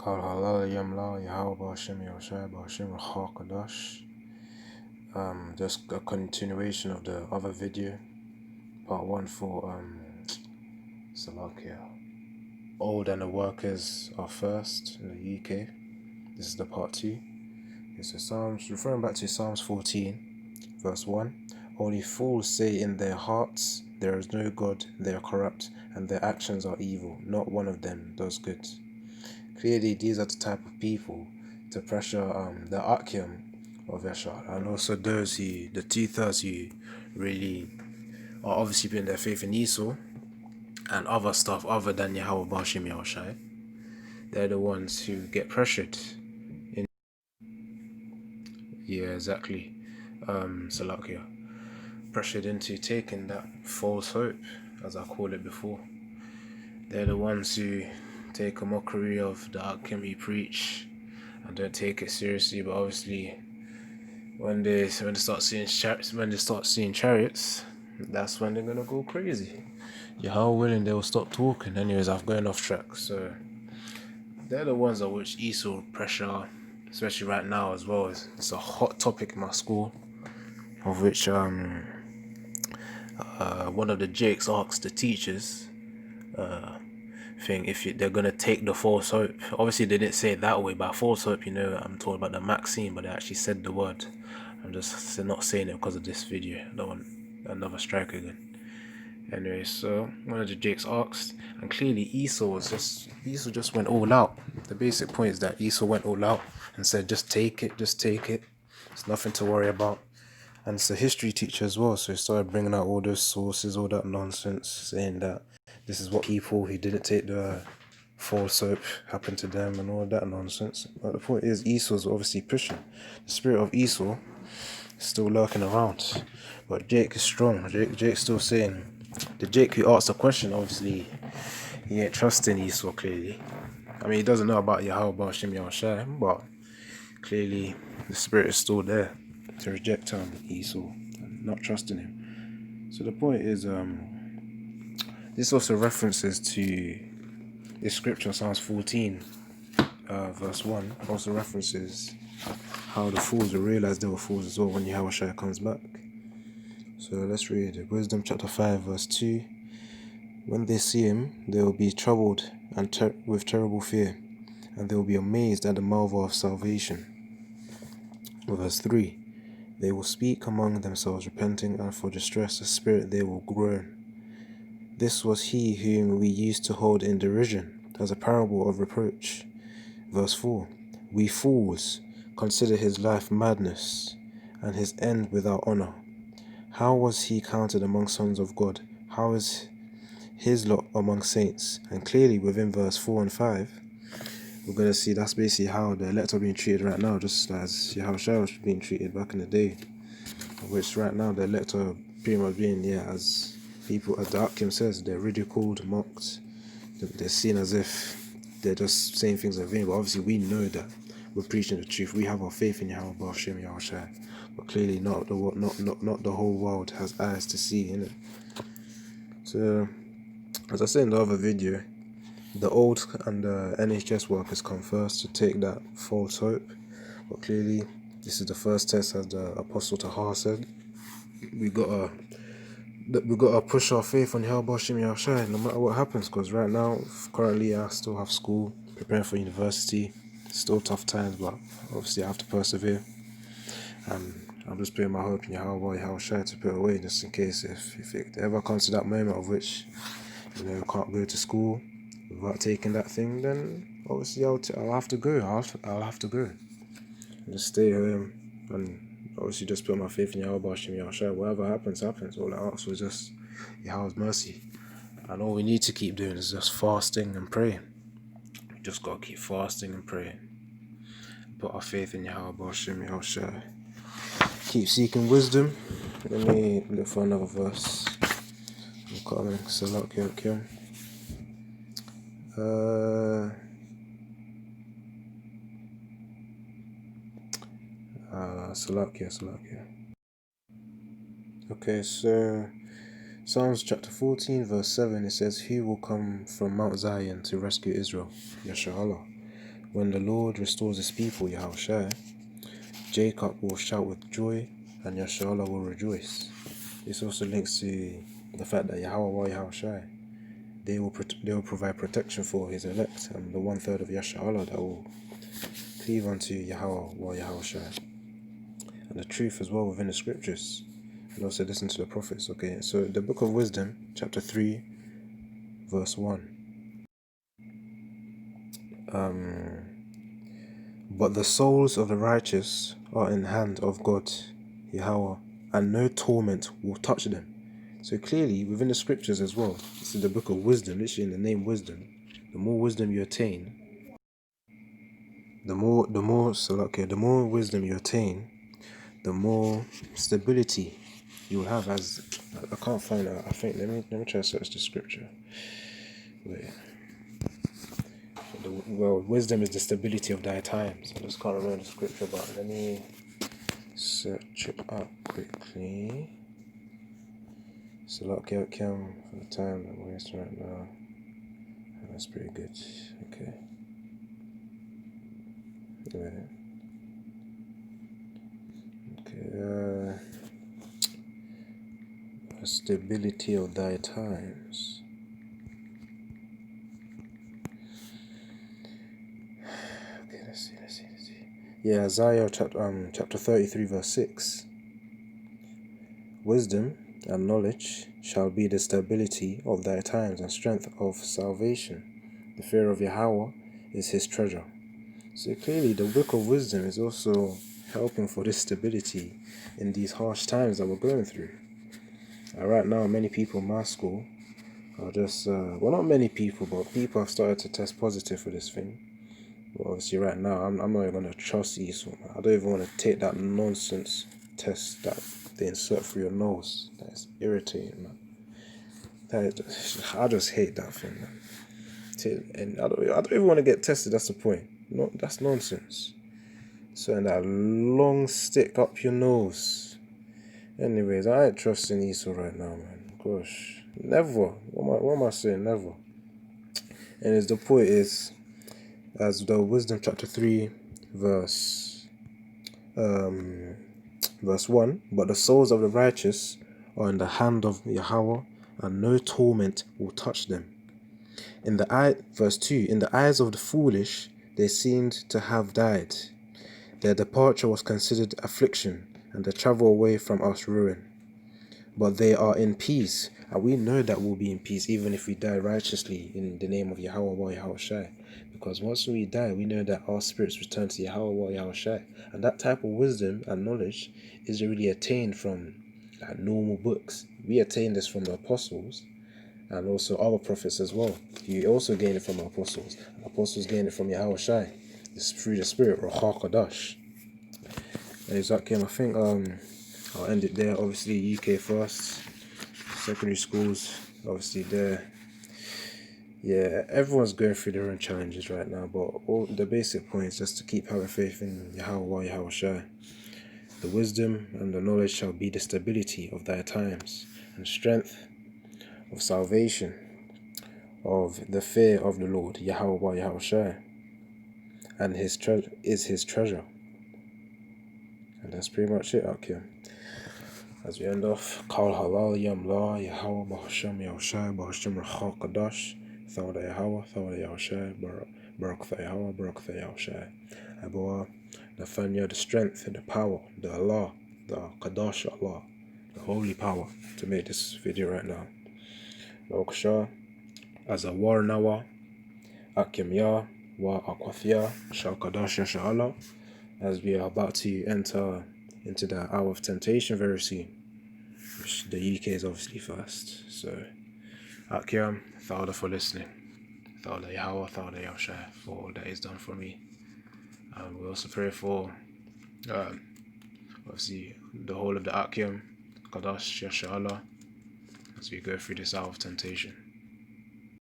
Kal halal yamla Yahweh Hashem Yahushua Hashem Chakadash. Just a continuation of the other video, part one for Salakia. Old and the workers are first in the UK. This is the part two. It's a Psalms, referring back to Psalms 14, verse 1. Only fools say in their hearts, there is no God, they are corrupt, and their actions are evil. Not one of them does good. Clearly, these are the type of people to pressure the Akim of Yeshua, and also those who, the 2/3 who really are obviously putting their faith in Esau and other stuff other than Yahweh Bashim Yahushai. They're the ones who get pressured in. Yeah, exactly. Salakia. Pressured into taking that false hope, as I called it before. They're the ones who take a mockery of the Akim he preach and don't take it seriously, but obviously when they start seeing chariots, that's when they're gonna go crazy. How willing they will stop talking. Anyways, I've gone off track. So they're the ones at which Esau pressure, especially right now as well. It's a hot topic in my school, of which one of the Jakes asked the teachers thing if they're gonna take the false hope. Obviously they didn't say it that way, but false hope, I'm talking about the Maxine, but they actually said the word. I'm just not saying it because of this video. I don't want another strike again. Anyway, so one of the Jakes asked, and clearly Esau just went all out. The basic point is that Esau went all out and said, just take it. It's nothing to worry about. And it's a history teacher as well, so he started bringing out all those sources, all that nonsense, saying that this is what people who didn't take the false soap happened to them and all that nonsense. But the point is, Esau's obviously pushing. The spirit of Esau is still lurking around. But Jake is strong. Jake's still saying, the Jake who asked the question, obviously, he ain't trusting Esau clearly. I mean, he doesn't know about Yahweh Bashim Yahushai, but clearly the spirit is still there to reject Esau and not trusting him. So the point is, this also references to this scripture, Psalms 14, verse 1, also references how the fools will realize they were fools as well when Yahushua comes back. So let's read it. Wisdom chapter 5, verse 2. When they see him, they will be troubled and with terrible fear, and they will be amazed at the marvel of salvation. Verse 3. They will speak among themselves, repenting, and for distress of spirit they will groan. This was he whom we used to hold in derision, as a parable of reproach. Verse 4. We fools consider his life madness, and his end without honor. How was he counted among sons of God? How is his lot among saints? And clearly within verse 4 and 5, we're going to see that's basically how the elect are being treated right now, just as Yahushua was being treated back in the day. Which right now the elect are pretty much being, as people, as the Akim says, they're ridiculed, mocked. They're seen as if they're just saying things in vain. But obviously we know that we're preaching the truth. We have our faith in Yahweh B'Hashem Yahushua. But clearly not the whole world has eyes to see, innit? So, as I said in the other video, the old and the NHS workers come first to take that false hope. But clearly, this is the first test, as the Apostle Tahar said. We gotta push our faith on Yahweh B'Hashem Yahushua no matter what happens. Because right now, currently, I still have school, preparing for university. Still tough times, but obviously I have to persevere. And I'm just putting my hope in Yahweh Yahushua to put away, just in case if it ever comes to that moment of which you can't go to school without taking that thing, then obviously I'll have to go. I'll have to go and just stay home and obviously just put my faith in Yahweh B'Hashem Yahushua. Whatever happens. All I ask was just Yahweh's mercy, and all we need to keep doing is just fasting and praying. We just gotta keep fasting and praying. Put our faith in Yahweh B'Hashem Yahushua. Keep seeking wisdom. Let me look for another verse. Salakia. Salakia. Okay, so Psalms chapter 14, verse 7, it says, Who will come from Mount Zion to rescue Israel? Yeshua Allah. When the Lord restores his people, Yahushua, Jacob will shout with joy and Yasharallah will rejoice. This also links to the fact that Yahweh Yahushua, they will provide protection for his elect and the 1/3 of Yasharallah that will cleave unto Yahweh Yahushua. And the truth as well within the scriptures. And also listen to the prophets. Okay, so the book of Wisdom, chapter 3, verse 1. But the souls of the righteous are in the hand of God, Yahweh, and no torment will touch them. So clearly, within the scriptures as well, this is the book of wisdom, literally in the name wisdom. The more wisdom you attain, the more wisdom you attain, the more stability you will have. As I can't find out. I think let me try to search the scripture. Wait. Well, wisdom is the stability of thy times. I just can't remember the scripture, but let me search it up quickly. So like for the time that we're wasting right now. That's pretty good. Okay. Yeah. Okay. Stability of thy times. Okay, let's see. Yeah, Isaiah chapter 33 verse 6. Wisdom and knowledge shall be the stability of thy times and strength of salvation. The fear of Yahweh is his treasure. So clearly the book of wisdom is also helping for this stability in these harsh times that we're going through. Right now, many people in my school are just, well, not many people, but people have started to test positive for this thing. Well, obviously right now, I'm not even going to trust Esau. I don't even want to take that nonsense test that they insert through your nose. That's irritating, man. I just hate that thing, man. And I don't even want to get tested, that's the point. No, that's nonsense. So that long stick up your nose. Anyways, I ain't trusting Esau right now, man. Gosh, never. What am I saying? Never. And the point is, as the Wisdom chapter 3, verse 1. But the souls of the righteous are in the hand of Yahweh, and no torment will touch them. Verse 2. In the eyes of the foolish, they seemed to have died. Their departure was considered affliction, and the travel away from us ruin. But they are in peace, and we know that we'll be in peace even if we die righteously in the name of Yahweh or Yahushai. Because once we die, we know that our spirits return to Yahweh or Yahushai. And that type of wisdom and knowledge is really attained from normal books. We attain this from the apostles and also other prophets as well. You also gain it from the apostles. And apostles gain it from Yahushai. It's through the Spirit, Ruach HaKodesh. Exactly, I think I'll end it there. Obviously, UK first, secondary schools, obviously there. Yeah, everyone's going through their own challenges right now, but all the basic point is just to keep having faith in Yahweh, Yahushua. The wisdom and the knowledge shall be the stability of thy times, and strength of salvation, of the fear of the Lord, Yahweh, Yahushua, and his treasure is his treasure. And that's pretty much it out here. As we end off, Kal Halal Yam La Yahweh Bahasham Yahushai Bahasham Ruach HaKodesh Thawda Yahweh Thawda Yahushai Barak Yahweh Barak Yahushai Abua Nathanya, the strength and the power, the Allah, the Kadosh Allah, the holy power to make this video right now. Baruch as a war nawa Akim Ya Wa Akwathia Shal Kadosh Yasha'Allah, as we are about to enter into the hour of temptation very soon. The UK is obviously first. So, Akyam, Thawda for listening. Thawda Yahweh, Thawda Yahushua for all that is done for me. We also pray for, obviously, the whole of the Akyam, Kadash, Yasha'Allah, as we go through this hour of temptation.